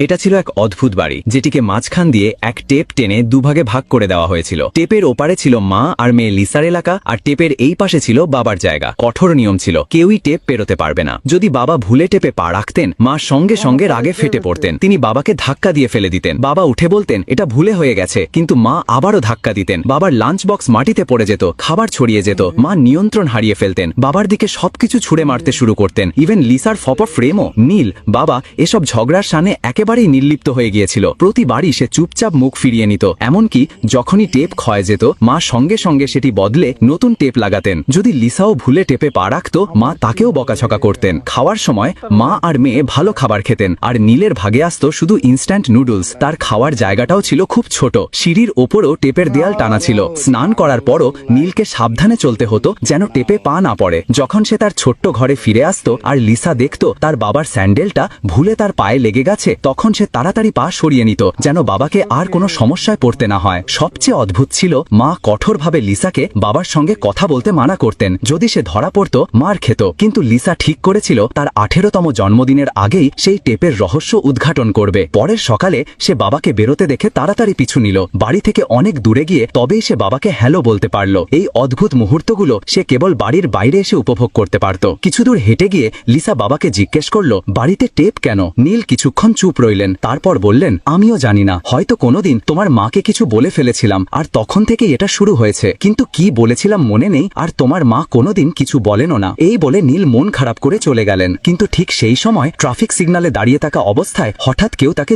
এটা ছিল এক অদ্ভুত বাড়ি, যেটিকে মাঝখান দিয়ে এক টেপ টেনে দুভাগে ভাগ করে দেওয়া হয়েছিল। টেপের ওপারে ছিল মা আর মেয়ে লিসার এলাকা, আর টেপের এই পাশে ছিল বাবার জায়গা। কঠোর নিয়ম ছিল, কেউই টেপ পেরোতে পারবে না। যদি বাবা ভুলে টেপে পা রাখতেন, মা সঙ্গে সঙ্গে রাগে ফেটে পড়তেন। তিনি বাবাকে ধাক্কা দিয়ে ফেলে দিতেন। বাবা উঠে বলতেন এটা ভুলে হয়ে গেছে, কিন্তু মা আবারও ধাক্কা দিতেন। বাবার লাঞ্চ বক্স মাটিতে পড়ে যেত, খাবার ছড়িয়ে যেত। মা নিয়ন্ত্রণ হারিয়ে ফেলতেন, বাবার দিকে সবকিছু ছুড়ে মারতে শুরু করতেন। Even লিসার photo ফ্রেমও। নীল বাবা এসব ঝগড়ার সামনে একেবারেই নির্লিপ্ত হয়ে গিয়েছিল। প্রতিবারই সে চুপচাপ মুখ ফিরিয়ে নিত। এমনকি যখনই টেপ ক্ষয় যেত, মা সঙ্গে সঙ্গে সেটি বদলে নতুন টেপ লাগাতেন। যদি লিসাও ভুলে টেপে পা রাখত, মা তাকেও বকাঝকা করতেন। খাওয়ার সময় মা আর মেয়ে ভালো খাবার খেতেন, আর নীলের ভাগে আসতো শুধু ইনস্ট্যান্ট নুডলস। তার খাওয়ার জায়গাটাও ছিল খুব ছোট, সিঁড়ির ওপরও টেপের দেয়াল টানা ছিল। স্নান করার পরও নীলকে সাবধানে চলতে হতো যেন টেপে পা না পড়ে। যখন সে তার ছোট্ট ঘরে ফিরে আসতো আর লিসা দেখত তার বাবার স্যান্ডেলটা ভুলে তার পায়ে লেগে গেছে, তখন সে তাড়াতাড়ি পা সরিয়ে নিত যেন বাবাকে আর কোনো সমস্যায় পড়তে না হয়। সবচেয়ে অদ্ভুত ছিল, মা কঠোরভাবে লিসাকে বাবার সঙ্গে কথা বলতে মানা করতেন। যদি সে ধরা পড়ত, মার খেত। কিন্তু লিসা ঠিক করেছিল তার 18তম জন্মদিনের আগেই সেই টেপের রহস্য উদ্ঘাটন করবে। পরের সকালে সে বাবাকে বেরোতে দেখে তাড়াতাড়ি পিছু নিল। বাড়ি থেকে অনেক দূরে গিয়ে তবেই সে বাবাকে হ্যালো বলতে পারল। এই অদ্ভুত মুহূর্তগুলো সে কেবল বাড়ির বাইরে এসে উপভোগ করতে পারত। কিছু দূর হেঁটে গিয়ে লিসা বাবাকে জিজ্ঞেস করল, বাড়িতে টেপ কেন? নীল কিছুক্ষণ চুপ রইলেন, তারপর বললেন, আমিও জানি না। হয়তো কোনোদিন তোমার মাকে কিছু বলে ফেলেছিলাম, আর তখন থেকেই এটা শুরু হয়েছে। কিন্তু কি বলেছিলাম মনে নেই, আর তোমার মা কোনোদিন কিছু বলেনও না। এই বলে নীল মন খারাপ করে চলে গেলেন। কিন্তু ঠিক সেই সময় ট্রাফিক সিগন্যালে দাঁড়িয়ে থাকা অবস্থায় হঠাৎ কেউ তাকে